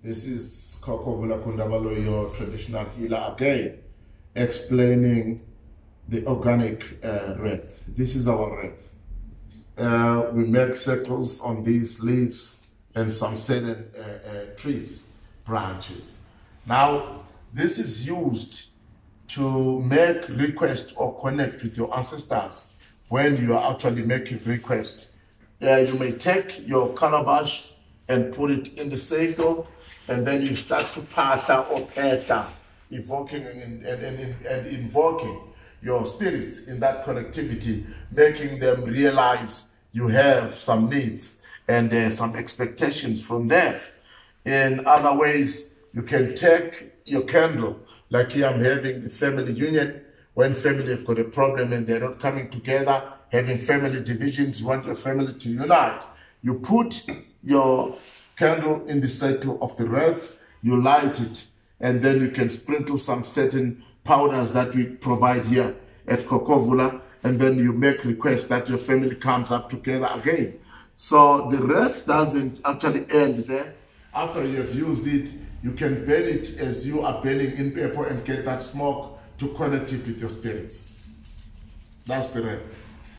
This is Kokovula Kundavalo, your traditional healer, again, explaining the organic wreath. This is our wreath. We make circles on these leaves and some certain trees, branches. Now, this is used to make request or connect with your ancestors when you are actually making request. You may take your calabash and put it in the circle, and then you start to phahla or phehla, evoking and invoking your spirits in that connectivity, making them realize you have some needs and some expectations from them. In other ways, you can take your candle, like here I'm having the family union, when family have got a problem and they're not coming together, having family divisions, you want your family to unite. You put your candle in the circle of the wreath, you light it, and then you can sprinkle some certain powders that we provide here at Kokovula, and then you make requests that your family comes up together again. So the wreath doesn't actually end there. After you have used it, you can burn it as you are burning in paper and get that smoke to connect it with your spirits. That's the wreath.